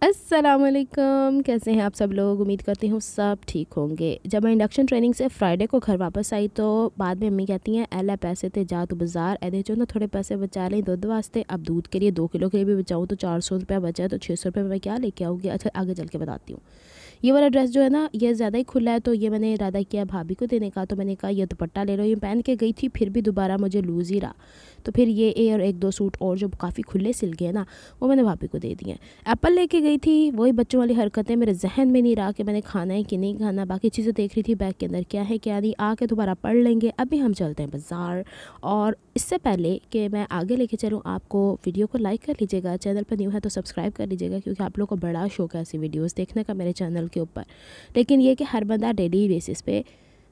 अस्सलामुअलैकुम, कैसे हैं आप सब लोग। उम्मीद करती हूँ सब ठीक होंगे। जब मैं इंडक्शन ट्रेनिंग से फ्राइडे को घर वापस आई तो बाद में अम्मी कहती हैं एला पैसे थे जा तो बाज़ार एदे जो ना थोड़े पैसे बचा लें दूध वास्ते। अब दूध के लिए 2 किलो के लिए भी बचाऊँ तो 400 रुपया बचा है, तो 600 रुपये मैं क्या लेके आऊँगी। अच्छा आगे चल के बताती हूँ। ये वाला ड्रेस जो है ना ये ज़्यादा ही खुला है, तो ये मैंने इरादा किया भाभी को देने का। तो मैंने कहा ये दुपट्टा ले लो, ये पहन के गई थी फिर भी दोबारा मुझे लूज़ ही रहा। तो फिर ये और एक दो सूट और जो काफ़ी खुले सिल गए ना वो मैंने भाभी को दे दिए। एप्पल लेके गई थी, वही बच्चों वाली हरकतें, मेरे जहन में नहीं रहा कि मैंने खाना है कि नहीं खाना। बाकी चीज़ें देख रही थी बैग के अंदर क्या है क्या नहीं, आके दोबारा पढ़ लेंगे। अभी हम चलते हैं बाज़ार। और इससे पहले कि मैं आगे लेके चलूँ आपको, वीडियो को लाइक कर लीजिएगा, चैनल पर न्यू है तो सब्सक्राइब कर लीजिएगा, क्योंकि आप लोग को बड़ा शौक है ऐसी वीडियोस देखने का मेरे चैनल के ऊपर। लेकिन ये कि हर बंदा डेली बेसिस पे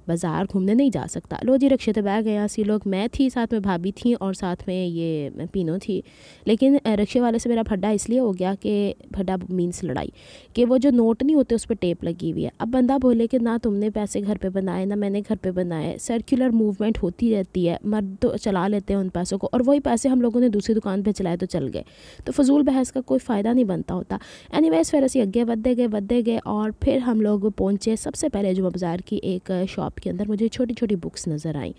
बाज़ार घूमने नहीं जा सकता। लो जी रिक्शे पे बैग गए सी लोग, मैं थी साथ में भाभी थी और साथ में ये पीनो थी। लेकिन रिक्शे वाले से मेरा फड्डा इसलिए हो गया कि फड्डा मीन्स लड़ाई, कि वो जो नोट नहीं होते उस पर टेप लगी हुई है। अब बंदा बोले कि ना तुमने पैसे घर पे बनाए ना मैंने घर पे बनाए। सर्कुलर मूवमेंट होती रहती है, मर्द तो चला लेते हैं उन पैसों को, और वही पैसे हम लोगों ने दूसरी दुकान पर चलाए तो चल गए। तो फजूल बहस का कोई फ़ायदा नहीं बनता होता। एनीवेज फिर असी अगे बढ़ते गए और फिर हम लोग पहुँचे सबसे पहले जुमा बाज़ार की एक शॉप के अंदर। मुझे छोटी छोटी बुक्स नज़र आई,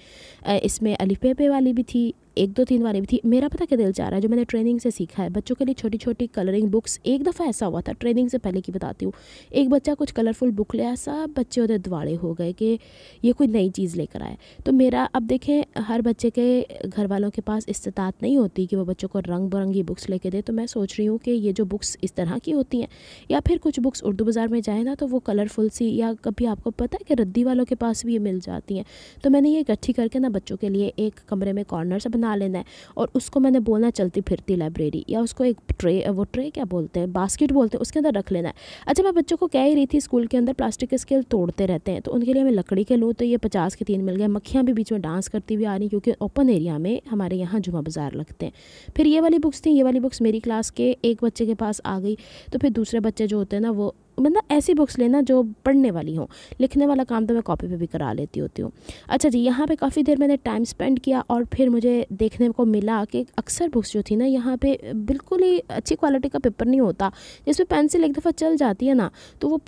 इसमें अलिफ बे वाली भी थी, 1 2 3 वाली भी थी। मेरा पता क्या दिल चाह रहा है, जो मैंने ट्रेनिंग से सीखा है बच्चों के लिए छोटी छोटी कलरिंग बुक्स। एक दफ़ा ऐसा हुआ था ट्रेनिंग से पहले की बताती हूँ, एक बच्चा कुछ कलरफुल बुक ले आया, सब बच्चे उधर दिवाड़े हो गए कि ये कोई नई चीज़ लेकर आए। तो मेरा अब देखें हर बच्चे के घर वालों के पास इस्तात नहीं होती कि वो बच्चों को रंग बिरंगी बुक्स लेके दे। तो मैं सोच रही हूँ कि ये जो बुक्स इस तरह की होती हैं, या फिर कुछ बुक्स उर्दू बाज़ार में जाए ना तो वो कलरफुल सी, या कभी आपको पता है कि रद्दी वालों के पास भी ये मिल जाती हैं। तो मैंने ये इकट्ठी करके ना बच्चों के लिए एक कमरे में कॉर्नर से बना लेना है, और उसको मैंने बोलना चलती फिरती लाइब्रेरी, या उसको एक ट्रे, वो ट्रे क्या बोलते हैं, बास्केट बोलते हैं, उसके अंदर रख लेना है। अच्छा मैं बच्चों को कह ही रही थी स्कूल के अंदर प्लास्टिक के स्केल तोड़ते रहते हैं, तो उनके लिए मैं लकड़ी के लूँ तो ये 50 के 3 मिल गए। मक्खियाँ भी बीच में डांस करती हुई आ रही, क्योंकि ओपन एरिया में हमारे यहाँ जुमा बाज़ार लगते हैं। फिर ये वाली बुक्स थी, ये वाली बुक्स मेरी क्लास के एक बच्चे के पास आ गई, तो फिर दूसरे बच्चे जो होते हैं ना वो मतलब ऐसी बुक्स लेना जो पढ़ने वाली हों। लिखने वाला काम तो मैं कॉपी पे भी करा लेती होती हूँ। अच्छा जी, यहाँ पे काफ़ी देर मैंने टाइम स्पेंड किया और फिर मुझे देखने को मिला कि अक्सर बुक्स जो थी ना यहाँ पे बिल्कुल ही अच्छी क्वालिटी का पेपर नहीं होता। जिसमें पेंसिल एक दफ़ा चल जाती है ना तो वो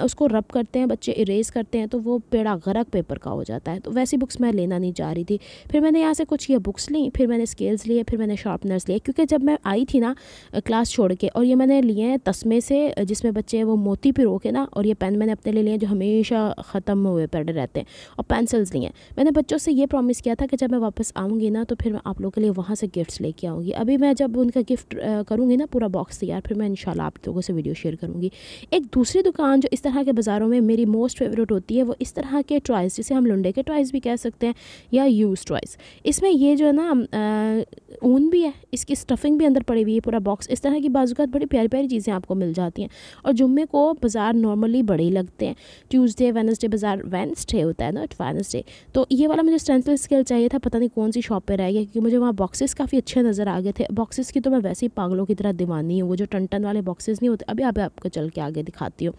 उसको रब करते हैं बच्चे, इरेज करते हैं, तो वो पेड़ा गरक पेपर का हो जाता है। तो वैसी बुक्स मैं लेना नहीं चाह रही थी। फिर मैंने यहाँ से कुछ ये बुक्स ली, फिर मैंने स्केल्स लिए, फिर मैंने शार्पनर्स लिए, क्योंकि जब मैं आई थी ना क्लास छोड़ के, और ये मैंने लिए हैं तस्मे से जिसमें बच्चे वो मोती पिरो के ना, और ये पेन मैंने अपने ले लिए जो हमेशा ख़त्म हुए पड़े रहते हैं, और पेंसिल्स लिए। मैंने बच्चों से ये प्रॉमिस किया था कि जब मैं वापस आऊँगी ना तो फिर मैं आप लोगों के लिए वहाँ से गिफ्ट्स लेके आऊँगी। अभी मैं जब उनका गिफ्ट करूँगी ना पूरा बॉक्स तैयार, फिर मैं इंशाल्लाह आप लोगों से वीडियो शेयर करूँगी। एक दूसरी दुकान जो इस तरह के बाज़ारों में मेरी मोस्ट फेवरेट होती है, वो इस तरह के टॉयज़, जिसे हम लुंडे के टॉयज़ भी कह सकते हैं या यूज़ टॉयज़। इसमें ये जो है ना ऊन भी है, इसकी स्टफिंग भी अंदर पड़ी हुई है, पूरा बॉक्स। इस तरह की बाज़ूकात बड़ी प्यारी प्यारी चीज़ें आपको मिल जाती हैं। और जुम्मे को बाज़ार नॉर्मली बड़े ही लगते हैं, ट्यूसडे वेडनेसडे बाज़ार, वेडनेसडे होता है ना वेडनेसडे। तो ये वाला मुझे स्टेंसिल स्केल चाहिए था, पता नहीं कौन सी शॉप पे रह गया, क्योंकि मुझे वहाँ बॉक्सेस काफ़ी अच्छे नज़र आ गए थे। बॉक्सेस की तो मैं वैसे ही पागलों की तरह दीवानी हूँ, वो जो टन वाले बॉक्सेस नहीं होते। अभी आपको चल के आगे दिखाती हूँ।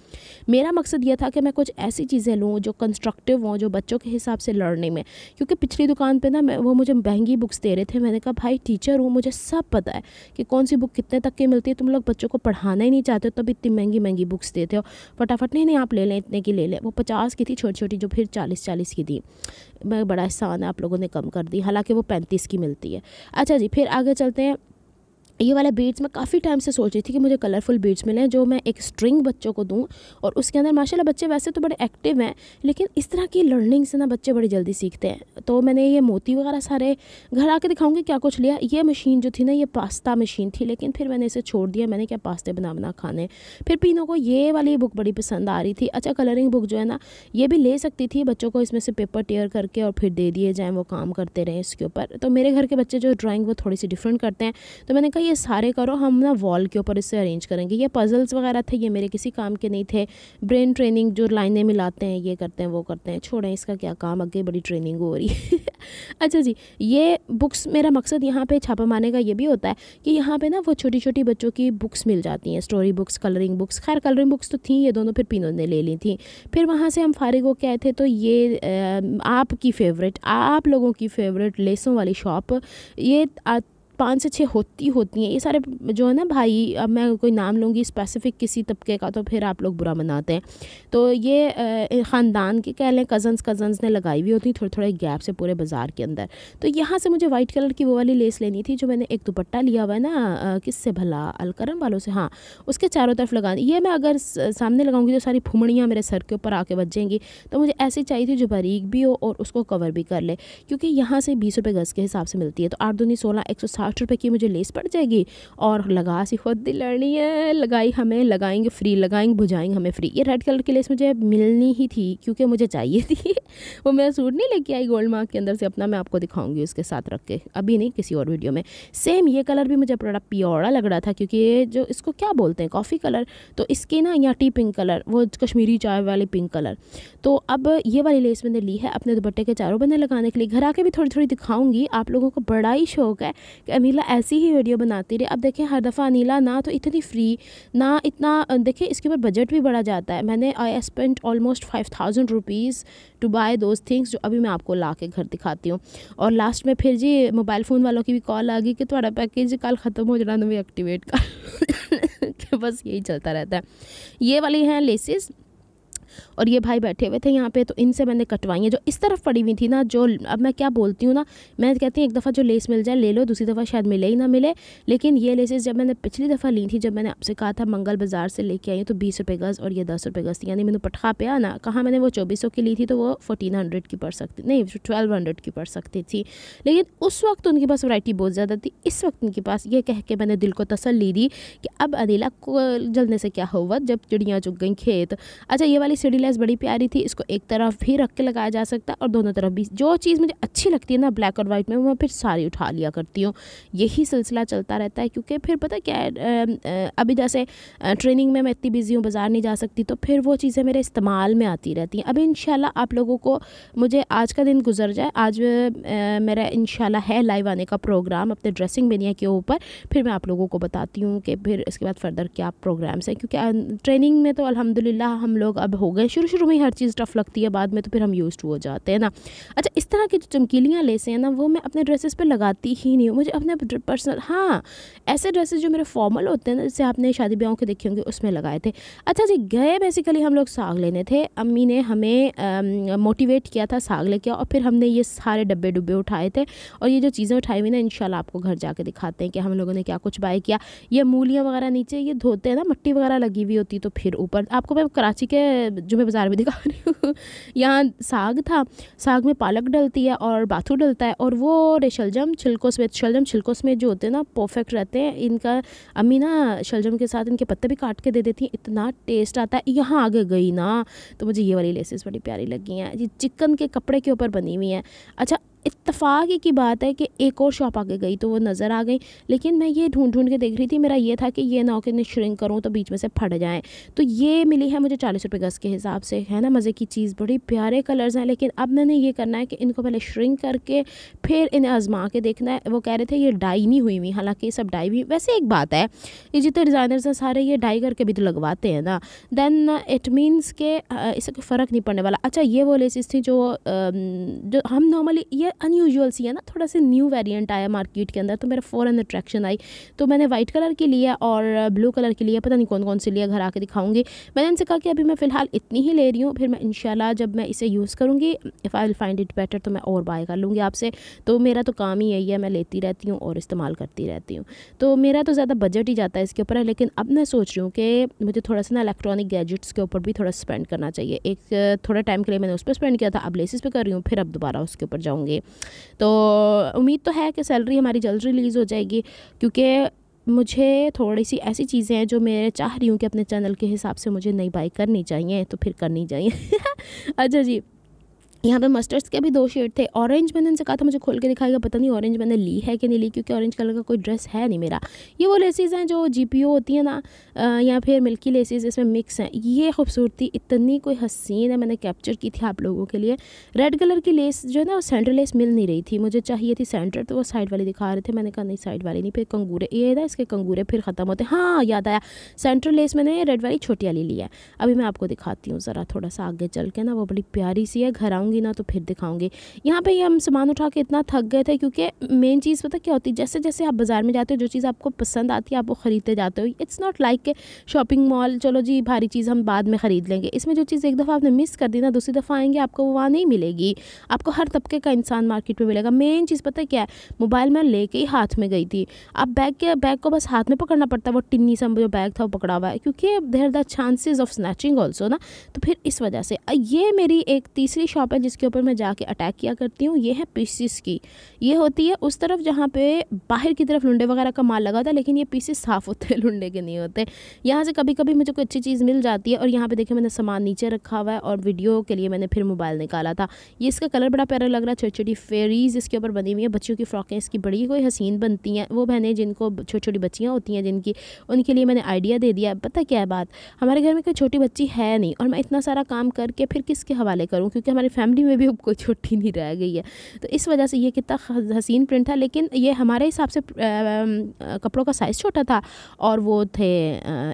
मेरा मकसद ये था कि मैं कुछ ऐसी चीज़ें लूँ जो कंस्ट्रक्टिव हों, जो बच्चों के हिसाब से लर्निंग में, क्योंकि पिछली दुकान पर ना वो मुझे महंगी बुक्स दे रहे थे। मैंने कहा भाई टीचर हूँ, मुझे सब पता है कि कौन सी बुक कितने तक की मिलती है, तुम लोग बच्चों को पढ़ाना ही नहीं चाहते हो तब इतनी महंगी महंगी बुक्स देते हो। फटाफट नहीं आप ले लें, इतने की ले लें। वो 50 की थी छोटी छोटी, जो फिर 40 की थी। मैं बड़ा एहसान है आप लोगों ने कम कर दी, हालांकि वो 35 की मिलती है। अच्छा जी, फिर आगे चलते हैं। ये वाला बीड्स मैं काफ़ी टाइम से सोच रही थी कि मुझे कलरफुल बीड्स मिलें जो मैं एक स्ट्रिंग बच्चों को दूं, और उसके अंदर माशाल्लाह बच्चे वैसे तो बड़े एक्टिव हैं, लेकिन इस तरह की लर्निंग से ना बच्चे बड़ी जल्दी सीखते हैं। तो मैंने ये मोती वगैरह सारे घर आके दिखाऊंगी क्या कुछ लिया। ये मशीन जो थी ना ये पास्ता मशीन थी, लेकिन फिर मैंने इसे छोड़ दिया, मैंने क्या पास्ते बना खाने। फिर पीनों को ये वाली बुक बड़ी पसंद आ रही थी। अच्छा कलरिंग बुक जो है ना ये भी ले सकती थी, बच्चों को इसमें से पेपर टेयर करके और फिर दे दिए जाएँ, वो काम करते रहें इसके ऊपर। तो मेरे घर के बच्चे जो ड्राइंग वो थोड़ी सी डिफरेंट करते हैं, तो मैंने कहा ये सारे करो, हम ना वॉल के ऊपर इसे अरेंज करेंगे। ये पजल्स वगैरह थे, ये मेरे किसी काम के नहीं थे। ब्रेन ट्रेनिंग जो लाइनें मिलाते हैं, ये करते हैं वो करते हैं, छोड़ें इसका क्या काम, आगे बड़ी ट्रेनिंग हो रही है। अच्छा जी, ये बुक्स मेरा मकसद यहाँ पे छापा मारने का ये भी होता है कि यहाँ पे ना वो छोटी छोटी बच्चों की बुक्स मिल जाती हैं, स्टोरी बुक्स, कलरिंग बुक्स। खैर कलरिंग बुक्स तो थी ये दोनों, फिर पीनों ने ले ली थी। फिर वहाँ से हम फारिग हो के आए थे, तो ये आपकी फ़ेवरेट, आप लोगों की फ़ेवरेट लेसों वाली शॉप, ये 5 से 6 होती हैं ये सारे जो है ना भाई, अब मैं कोई नाम लूँगी स्पेसिफिक किसी तबके का तो फिर आप लोग बुरा मनाते हैं। तो ये ख़ानदान के कह लें, कज़न्स ने लगाई हुई होती थोड़े थोड़े गैप से पूरे बाज़ार के अंदर। तो यहाँ से मुझे वाइट कलर की वो वाली लेस लेनी थी जो मैंने एक दुपट्टा लिया हुआ है ना, किससे भला, अलकरम वालों से, हाँ, उसके चारों तरफ लगानी। ये मैं अगर सामने लगाऊंगी तो सारी फुमड़ियाँ मेरे सर के ऊपर आके बजेंगी, तो मुझे ऐसी चाहिए थी जो बारीक भी हो और उसको कवर भी कर ले, क्योंकि यहाँ से 20 रुपये गज़ के हिसाब से मिलती है। तो 8 दूनी 16, 160 रुपये की मुझे लेस पड़ जाएगी और लगा सी खुद दिलनी है, लगाई हमें, लगाएंगे फ्री, लगाएंगे बुझाएंगे हमें फ्री। ये रेड कलर की लेस मुझे मिलनी ही थी क्योंकि मुझे चाहिए थी वो मैं सूट नहीं लेके आई गोल्ड मार्क के अंदर से अपना, मैं आपको दिखाऊंगी उसके साथ रख के, अभी नहीं किसी और वीडियो में। सेम ये कलर भी मुझे बड़ा प्योरा लग रहा था क्योंकि ये जो इसको क्या बोलते हैं, कॉफ़ी कलर, तो इसके ना या टी पिंक कलर, वो कश्मीरी चाय वाले पिंक कलर। तो अब ये वाली लेस मैंने ली है अपने दुपट्टे के चारों बंदे लगाने के लिए। घर आके भी थोड़ी थोड़ी दिखाऊंगी, आप लोगों को बड़ा ही शौक है कि अनीला ऐसी ही वीडियो बनाती रहे। अब देखें हर दफ़ा अनीला ना तो इतनी फ्री ना इतना, देखिए इसके ऊपर बजट भी बढ़ा जाता है। मैंने I spent almost 5000 rupees to buy those things जो अभी मैं आपको ला के घर दिखाती हूँ। और लास्ट में फिर जी मोबाइल फ़ोन वालों की भी कॉल आ गई कि तुम्हारा पैकेज कल ख़त्म हो जाना, तुम्हें एक्टिवेट कर कि बस यही चलता रहता है। ये वाली हैं लेसेस और ये भाई बैठे हुए थे यहाँ पे, तो इनसे मैंने कटवाई हैं जो इस तरफ पड़ी हुई थी ना, जो अब मैं क्या बोलती हूँ ना, मैं कहती हूँ एक दफ़ा जो लेस मिल जाए ले लो, दूसरी दफ़ा शायद मिले ही ना मिले। लेकिन ये लेसेस जब मैंने पिछली दफ़ा ली थी, जब मैंने आपसे कहा था मंगल बाज़ार से लेके आई तो 20 रुपये गज़ और ये 10 रुपये गज़ थी, यानी मैंने पटखा पे आना कहाँ, मैंने वो 2400 की ली थी तो वो 1400 की पड़ सकती, नहीं 1200 की पड़ सकती थी। लेकिन उस वक्त उनके पास वैरायटी बहुत ज़्यादा थी। इस वक्त उनके पास ये कह के मैंने दिल को तसल्ली दी कि अब अनीला को जलने से क्या हुआ जब चिड़ियाँ चुग गई खेत। अच्छा ये वाली सीढ़ी लेस बड़ी प्यारी थी, इसको एक तरफ भी रख के लगाया जा सकता है और दोनों तरफ भी। जो चीज़ मुझे अच्छी लगती है ना ब्लैक और वाइट में, वो मैं फिर सारी उठा लिया करती हूँ। यही सिलसिला चलता रहता है क्योंकि फिर पता क्या है, अभी जैसे ट्रेनिंग में मैं इतनी बिजी हूँ, बाज़ार नहीं जा सकती, तो फिर वो चीज़ें मेरे इस्तेमाल में आती रहती हैं। अभी इंशाल्लाह आप लोगों को, मुझे आज का दिन गुजर जाए, आज मेरा इंशाल्लाह है लाइव आने का प्रोग्राम अपने ड्रेसिंग बेनिया के ऊपर, फिर मैं आप लोगों को बताती हूँ कि फिर इसके बाद फर्दर क्या प्रोग्राम्स हैं। क्योंकि ट्रेनिंग में तो अल्हम्दुलिल्लाह हम लोग अब हो गए, शुरू में हर चीज़ टफ लगती है, बाद में तो फिर हम यूज्ड हो जाते हैं ना। अच्छा इस तरह की जो चमकीलियाँ लेसें हैं ना, वो मैं अपने ड्रेसेस पे लगाती ही नहीं हूँ। मुझे अपने पर्सनल, हाँ ऐसे ड्रेसेस जो मेरे फॉर्मल होते हैं ना, जैसे आपने शादी ब्याहों के देखे होंगे, उसमें लगाए थे। अच्छा जी गए बेसिकली हम लोग साग लेने थे, अम्मी ने हमें मोटिवेट किया था साग लेके आओ, और फिर हमने ये सारे डब्बे डुब्बे उठाए थे। और ये जो चीज़ें उठाई हुई ना, इंशाल्लाह आपको घर जाके दिखाते हैं कि हम लोगों ने क्या कुछ बाय किया। ये मूलियाँ वगैरह नीचे ये धोते हैं ना, मिट्टी वगैरह लगी हुई होती, तो फिर ऊपर आपको मैं कराची के जुमे बाज़ार में दिखा रही हूँ यहाँ साग था, साग में पालक डलती है और बाथू डलता है, और वो शलजम छिलकों समेत जो होते हैं ना परफेक्ट रहते हैं। इनका अम्मी ना शलजम के साथ इनके पत्ते भी काट के दे देती हैं, इतना टेस्ट आता है। यहाँ आगे गई ना तो मुझे ये वाली लेसेस बड़ी प्यारी लगी हैं, ये चिकन के कपड़े के ऊपर बनी हुई हैं। अच्छा इत्तफाक की बात है कि एक और शॉप आगे गई तो वो नज़र आ गई, लेकिन मैं ये ढूंढ के देख रही थी, मेरा ये था कि ये ना हो कि श्रिंक करूँ तो बीच में से फट जाएँ। तो ये मिली है मुझे 40 रुपये गज़ के हिसाब से, है ना मज़े की चीज़, बड़ी प्यारे कलर्स हैं। लेकिन अब मैंने ये करना है कि इनको पहले श्रिंक करके फिर इन्हें आजमा के देखना है। वो कह रहे थे ये डाई नहीं हुई हुई, हालांकि सब डाई भी, वैसे एक बात है ये जितने डिज़ाइनर्स हैं सारे ये डाई करके भी तो लगवाते हैं ना, देन इट मीन्स के इससे कोई फ़र्क नहीं पड़ने वाला। अच्छा ये वो लेसेस थी जो हम नॉर्मली, ये अनयूजुअल सी है ना, थोड़ा सा न्यू वेरिएंट आया मार्केट के अंदर, तो मेरा फ़ौरन अट्रैक्शन आई, तो मैंने वाइट कलर की लिया और ब्लू कलर की लिया, पता नहीं कौन कौन सी लिया, घर आके दिखाऊंगी। मैंने इनसे कहा कि अभी मैं फ़िलहाल इतनी ही ले रही हूँ, फिर मैं इंशाल्लाह जब मैं इसे यूज़ करूँगी, if I will find it better तो मैं और बाय कर लूँगी आपसे। तो मेरा तो काम ही यही है, मैं लेती रहती हूँ और इस्तेमाल करती रहती हूँ, तो मेरा तो ज़्यादा बजट ही जाता है इसके ऊपर है। लेकिन अब मैं सोच रही हूँ कि मुझे थोड़ा सा ना इलेक्ट्रॉनिक गैजेट्स के ऊपर भी थोड़ा स्पेंड करना चाहिए। एक थोड़ा टाइम के लिए मैंने उस पर स्पेंड किया था, अब लेसेस पे कर रही हूँ, फिर अब दोबारा उसके ऊपर जाऊँगी। तो उम्मीद तो है कि सैलरी हमारी जल्द रिलीज़ हो जाएगी, क्योंकि मुझे थोड़ी सी ऐसी चीज़ें हैं जो मैं चाह रही हूँ कि अपने चैनल के हिसाब से मुझे नई बाई करनी चाहिए, तो फिर करनी चाहिए। अच्छा जी यहाँ पे मस्टर्ड्स के भी 2 शेड थे। ऑरेंज मैंने इनसे कहा था मुझे खोल के दिखाएगा, पता नहीं ऑरेंज मैंने ली है कि नहीं ली, क्योंकि ऑरेंज कलर का कोई ड्रेस है नहीं मेरा। ये वो लेसेस हैं जो जीपीओ होती है ना, या फिर मिल्की लेसेस, इसमें मिक्स हैं। ये खूबसूरती इतनी कोई हसीन है, मैंने कैप्चर की थी आप लोगों के लिए। रेड कलर की लेस जो है ना, वो सेंटर लेस मिल नहीं रही थी, मुझे चाहिए थी सेंटर, तो वो साइड वाली दिखा रहे थे, मैंने कहा नहीं साइड वाली नहीं, फिर कंगूरे ये ना इसके कंगूरे फिर ख़त्म होते। हाँ याद आया, सेंटर लेस मैंने रेड वाली छोटी वाली ली है। अभी मैं आपको दिखाती हूँ ज़रा थोड़ा सा आगे चल के ना, वो बड़ी प्यारी सी है। घर आऊँगी दिखाऊंगी ना तो फिर दिखाऊंगी। यहाँ पे हम सामान उठा के इतना थक गए थे, क्योंकि मेन चीज़ पता क्या होती है, जैसे जैसे आप बाज़ार में जाते हो जो चीज़ आपको पसंद आती है आप वो ख़रीदते जाते हो। इट्स नॉट लाइक के शॉपिंग मॉल चलो जी भारी चीज़ हम बाद में ख़रीद लेंगे। इसमें जो चीज़ एक दफ़ा आपने मिस कर दी ना, दूसरी दफ़ा आएंगे आपको वो वहाँ नहीं मिलेगी। आपको हर तबके का इंसान मार्केट में मिलेगा। मेन चीज़ पता है क्या है, मोबाइल मैं लेके ही हाथ में गई थी। अब बैग को बस हाथ में पकड़ना पड़ता है, वो टिन्नी सा जो बैग था वो पकड़ा हुआ है, क्योंकि there the chances of snatching also ना। तो फिर इस वजह से ये मेरी एक तीसरी शॉप है जिसके ऊपर मैं जाके अटैक किया करती हूँ। ये है पीसीस की। ये होती है उस तरफ जहाँ पे बाहर की तरफ लुंडे वगैरह का माल लगा होता है, लेकिन ये पीसेस साफ़ होते हैं, लुंडे के नहीं होते। यहाँ से कभी कभी मुझे कोई अच्छी चीज़ मिल जाती है। और यहाँ पे देखिए मैंने सामान नीचे रखा हुआ है और वीडियो के लिए मैंने फिर मोबाइल निकाला था। ये इसका कलर बड़ा प्यारा लग रहा है, छोटी छोटी फेरीज इसके ऊपर बनी हुई है। बच्चियों की फ्रॉकें इसकी बड़ी कोई हसीन बनती हैं। वो बहनें जिनको छोटी छोटी बच्चियाँ होती हैं जिनकी, उनके लिए मैंने आइडिया दे दिया। पता क्या है बात, हमारे घर में कोई छोटी बच्ची है नहीं और मैं इतना सारा काम करके फिर किसके हवाले करूँ, क्योंकि हमारी फैमिली में भी अब कोई छोटी नहीं रह गई है। तो इस वजह से ये कितना हसीन प्रिंट है, लेकिन ये हमारे हिसाब से कपड़ों का साइज़ छोटा था और वो थे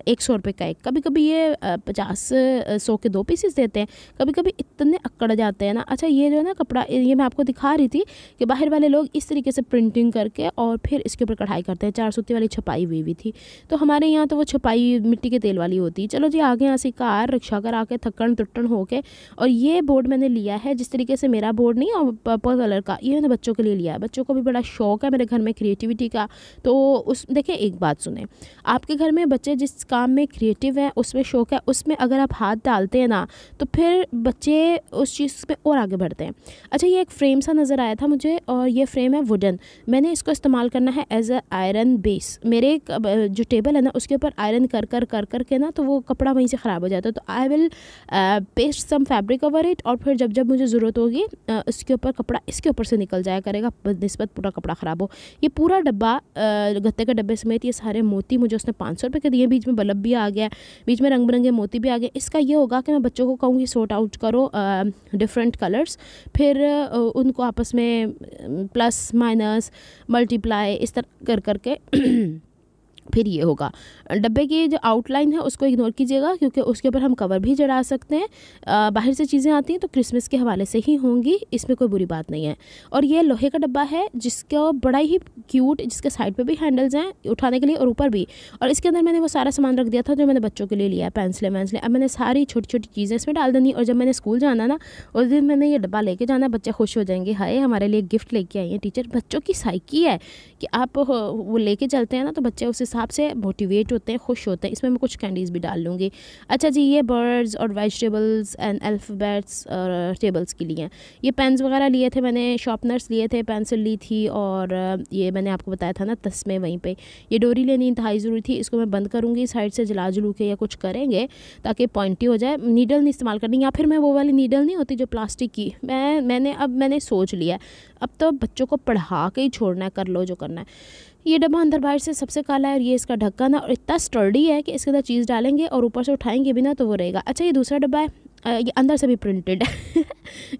100 रुपये का एक। कभी कभी ये 50-100 के 2 पीसेस देते हैं, कभी कभी इतने अकड़ जाते हैं ना। अच्छा ये जो है ना कपड़ा, ये मैं आपको दिखा रही थी कि बाहर वाले लोग इस तरीके से प्रिंटिंग करके और फिर इसके ऊपर कढ़ाई करते हैं। 4 सूती वाली छपाई हुई थी, तो हमारे यहाँ तो वो छपाई मिट्टी के तेल वाली होती है। चलो जी आगे यहाँ से कार रिक्शा कर आके थक्कन तुट्टन होके, और ये बोर्ड मैंने लिया है जिस तरीके से मेरा बोर्ड नहीं और पर्पल कलर का, ये मैंने बच्चों के लिए लिया है। बच्चों को भी बड़ा शौक है मेरे घर में क्रिएटिविटी का। तो उस देखें एक बात सुने, आपके घर में बच्चे जिस काम में क्रिएटिव हैं, उसमें शौक है, उसमें अगर आप हाथ डालते हैं ना तो फिर बच्चे उस चीज़ में और आगे बढ़ते हैं। अच्छा ये एक फ्रेम सा नज़र आया था मुझे, और ये फ्रेम है वुडन। मैंने इसको इस्तेमाल करना है एज अ आयरन बेस। मेरे जो टेबल है ना उसके ऊपर आयरन कर के ना तो वो कपड़ा वहीं से ख़राब हो जाता है। तो I will paste some fabric over it, और फिर जब जब मुझे ज़रूरत होगी इसके ऊपर कपड़ा इसके ऊपर से निकल जाया करेगा, बनिस्बत पूरा कपड़ा ख़राब हो। ये पूरा डब्बा गत्ते के डब्बे समेत ये सारे मोती मुझे उसने 500 रुपये के दिए। बीच में बल्ब भी आ गया, बीच में रंग बिरंगे मोती भी आ गए। इसका ये होगा कि मैं बच्चों को कहूँगी सॉर्ट आउट करो डिफरेंट कलर्स, फिर उनको आपस में प्लस माइनस मल्टीप्लाई इस तरह कर करके फिर ये होगा। डब्बे की जो आउटलाइन है उसको इग्नोर कीजिएगा, क्योंकि उसके ऊपर हम कवर भी चढ़ा सकते हैं। बाहर से चीज़ें आती हैं तो क्रिसमस के हवाले से ही होंगी, इसमें कोई बुरी बात नहीं है। और ये लोहे का डब्बा है जिसका बड़ा ही क्यूट, जिसके साइड पे भी हैंडल्स हैं उठाने के लिए और ऊपर भी। और इसके अंदर मैंने वो सारा सामान रख दिया था जो मैंने बच्चों के लिए लिया है, पेंसिलें वैंसलें। अब मैंने सारी छोटी छोटी चीज़ें इसमें डाल देनी, और जब मैंने स्कूल जाना ना उस दिन मैंने ये डब्बा लेके जाना, बच्चे खुश हो जाएंगे, हाय हमारे लिए गिफ्ट लेके आई हैं टीचर। बच्चों की साइकी है कि आप वो लेके चलते हैं ना तो बच्चे उस हिसाब से मोटिवेट होते हैं, खुश होते हैं। इसमें मैं कुछ कैंडीज़ भी डाल लूँगी। अच्छा जी ये बर्ड्स और वेजिटेबल्स एंड अल्फ़ाबेट्स और टेबल्स के लिए ये पेन्स वगैरह लिए थे मैंने, शार्पनर्स लिए थे, पेंसिल ली थी, और ये मैंने आपको बताया था ना तस्मे वहीं पे। ये डोरी लेनी इंतहाई ज़रूरी थी, इसको मैं बंद करूँगी साइड से जला जलू के या कुछ करेंगे ताकि पॉइंटी हो जाए। नीडल नहीं इस्तेमाल करनी, या फिर मैं वो वाली नीडल नहीं होती जो प्लास्टिक की, मैंने सोच लिया अब तो बच्चों को पढ़ा के ही छोड़ना है, कर लो जो करना है। ये डब्बा अंदर बाहर से सबसे काला है, और ये इसका ढक्कन है और इतना स्टर्डी है कि इसके अंदर चीज़ डालेंगे और ऊपर से उठाएंगे भी ना तो वो रहेगा। अच्छा ये दूसरा डब्बा है, ये अंदर से भी प्रिंटेड है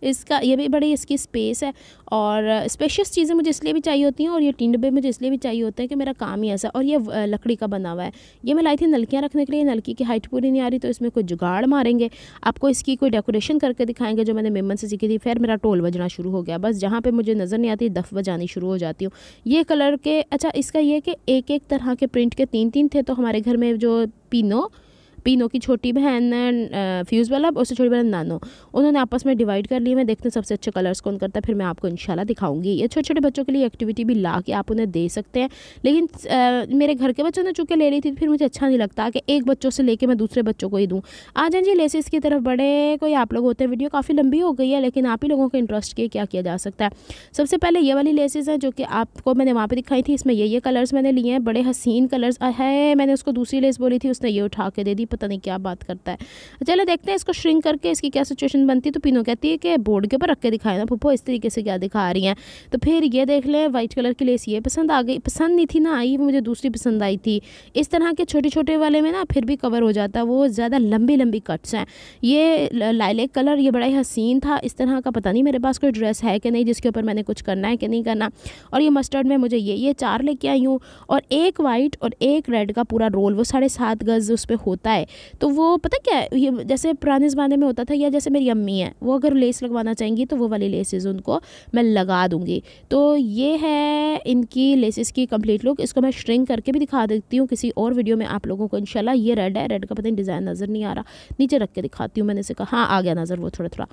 इसका ये भी बड़ी इसकी स्पेस है, और स्पेशियस चीज़ें मुझे इसलिए भी चाहिए होती हैं, और ये 3 डब्बे मुझे इसलिए भी चाहिए होते हैं कि मेरा काम ही ऐसा। और ये लकड़ी का बना हुआ है, ये मैं लाई थी नलकियाँ रखने के लिए। नलकी की हाइट पूरी नहीं आ रही तो इसमें कोई जुगाड़ मारेंगे, आपको इसकी कोई डेकोरेशन करके दिखाएंगे जो मैंने मेमन से सीखी थी। फिर मेरा टोल बजना शुरू हो गया, बस जहाँ पर मुझे नज़र नहीं आती दफ बजानी शुरू हो जाती हूँ ये कलर के। अच्छा इसका ये कि एक एक तरह के प्रिंट के 3-3 थे, तो हमारे घर में जो पीनो की छोटी बहन फ्यूज़ वाला, उससे छोटी बहन नानो, उन्होंने आपस में डिवाइड कर लिए। मैं देखते हैं सबसे अच्छे कलर्स कौन करता है, फिर मैं आपको इंशाल्लाह दिखाऊंगी। ये छोटे छोटे बच्चों के लिए एक्टिविटी भी ला के आप उन्हें दे सकते हैं, लेकिन मेरे घर के बच्चों ने चूँकि ले ली थी फिर मुझे अच्छा नहीं लगता कि एक बच्चों से लेके मैं दूसरे बच्चों को ही दूँ। आ जाए जी लेसिस की तरफ बड़े कोई आप लोग होते हैं। वीडियो काफ़ी लंबी हो गई है, लेकिन आप ही लोगों के इंटरेस्ट के क्या किया जा सकता है। सबसे पहले ये वाली लेसिस हैं जो कि आपको मैंने वहाँ पर दिखाई थी, इसमें ये कलर्स मैंने लिए हैं, बड़े हसीन कलर्स है। मैंने उसको दूसरी लेस बोली थी, उसने ये उठा के दे दी, पता नहीं क्या बात करता है। चलो देखते हैं इसको श्रिंक करके इसकी क्या सिचुएशन बनती है। तो पीनो कहती है कि बोर्ड के ऊपर रख के दिखाए ना फूफो, इस तरीके से क्या दिखा रही हैं। तो फिर ये देख लें वाइट कलर की लेस ये पसंद आ गई, पसंद नहीं थी ना आई, मुझे दूसरी पसंद आई थी। इस तरह के छोटे छोटे वाले में ना फिर भी कवर हो जाता, वो ज़्यादा लंबी लंबी कट्स हैं। ये लाइलेक कलर ये बड़ा ही हसीन था, इस तरह का पता नहीं मेरे पास कोई ड्रेस है कि नहीं जिसके ऊपर मैंने कुछ करना है कि नहीं करना। और ये मस्टर्ड में मुझे ये 4 लेके आई हूँ, और एक वाइट और एक रेड का पूरा रोल, वो 7.5 गज उस पर होता है। आए। तो वो पता क्या है, ये जैसे पुराने ज़माने में होता था, या जैसे मेरी अम्मी है वो अगर लेस लगवाना चाहेंगी तो वो वाली लेसेस उनको मैं लगा दूँगी। तो ये है इनकी लेसेस की कंप्लीट लुक। इसको मैं श्रिंक करके भी दिखा देती हूँ किसी और वीडियो में आप लोगों को इंशाल्लाह। ये रेड है, रेड का पता नहीं डिज़ाइन नज़र नहीं आ रहा, नीचे रख के दिखाती हूँ। मैंने इसे कहा हाँ आ गया नज़र, वो थोड़ा थोड़ा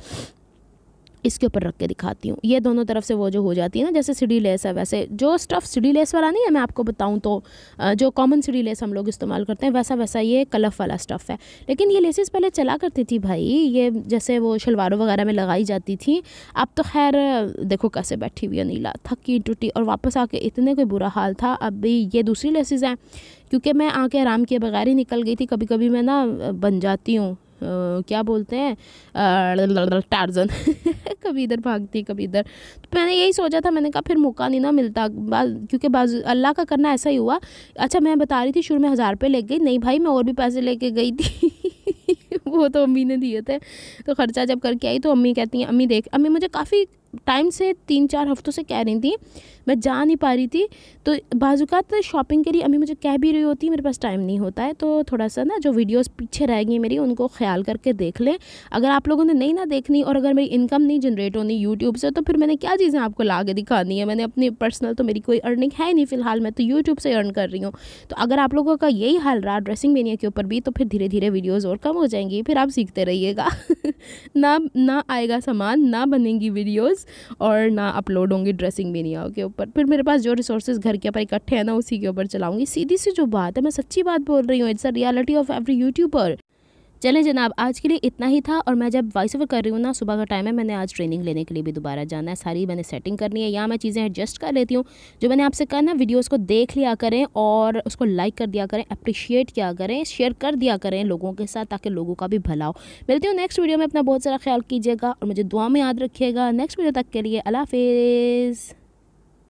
इसके ऊपर रख के दिखाती हूँ। ये दोनों तरफ से वो जो हो जाती है ना, जैसे सीढ़ी लेस है, वैसे जो स्टफ़ सीढ़ी लेस वाला नहीं है, मैं आपको बताऊँ तो जो कॉमन सीढ़ी लेस हम लोग इस्तेमाल करते हैं वैसा वैसा ये कलफ वाला स्टफ़ है। लेकिन ये लेसेस पहले चला करती थी भाई, ये जैसे वो शलवारों वगैरह में लगाई जाती थी। अब तो खैर देखो कैसे बैठी हुई है नीला, थकी टूटी, और वापस आके इतने कोई बुरा हाल था। अब भी ये दूसरी लेसेस हैं, क्योंकि मैं आके आराम किए बगैर ही निकल गई थी। कभी कभी मैं ना बन जाती हूँ क्या बोलते हैं टार्जन कभी इधर भागती कभी इधर। तो मैंने यही सोचा था, मैंने कहा फिर मौका नहीं ना मिलता, क्योंकि अल्लाह का करना ऐसा ही हुआ। अच्छा मैं बता रही थी शुरू में 1000 रुपये ले गई, नहीं भाई मैं और भी पैसे लेके गई थी वो तो अम्मी ने दिए थे। तो ख़र्चा जब करके आई तो अम्मी कहती हैं, अम्मी देख, अम्मी मुझे काफ़ी टाइम से 3-4 हफ्तों से कह रही थी, मैं जा नहीं पा रही थी। तो बाज़ात शॉपिंग के लिए अम्मी मुझे कह भी रही होती है, मेरे पास टाइम नहीं होता है। तो थोड़ा सा ना जो वीडियोस पीछे रह गई मेरी उनको ख्याल करके देख लें। अगर आप लोगों ने नहीं ना देखनी, और अगर मेरी इनकम नहीं जनरेट होनी यूट्यूब से, तो फिर मैंने क्या चीज़ें आपको ला के दिखानी है। मैंने अपनी पर्सनल तो मेरी कोई अर्निंग है नहीं फ़िलहाल, मैं तो यूट्यूब से अर्न कर रही हूँ। तो अगर आप लोगों का यही हाल रहा ड्रेसिंग मेनिया के ऊपर भी, तो फिर धीरे धीरे वीडियोज़ और कम हो जाएंगी, फिर आप सीखते रहिएगा ना आएगा सामान, ना बनेंगी वीडियोज़, और ना अपलोड होंगी ड्रेसिंग मेनिया के ऊपर। फिर मेरे पास जो रिसोर्सेज घर के ऊपर इकट्ठे हैं ना, उसी के ऊपर चलाऊंगी। सीधी सी जो बात है, मैं सच्ची बात बोल रही हूँ, it's a reality of every YouTuber. चलें जनाब, आज के लिए इतना ही था। और मैं जब वॉइस ओवर कर रही हूँ ना, सुबह का टाइम है, मैंने आज ट्रेनिंग लेने के लिए भी दोबारा जाना है, सारी मैंने सेटिंग करनी है। यहाँ मैं चीज़ें एडजस्ट कर लेती हूँ। जो मैंने आपसे कहा ना, वीडियोस को देख लिया करें और उसको लाइक कर दिया करें, अप्रिशिएट किया करें, शेयर कर दिया करें लोगों के साथ, ताकि लोगों का भी भला हो। मिलती हूँ नेक्स्ट वीडियो में, अपना बहुत सारा ख्याल कीजिएगा और मुझे दुआ में याद रखिएगा। नेक्स्ट वीडियो तक के लिए अल्लाह हाफिज़।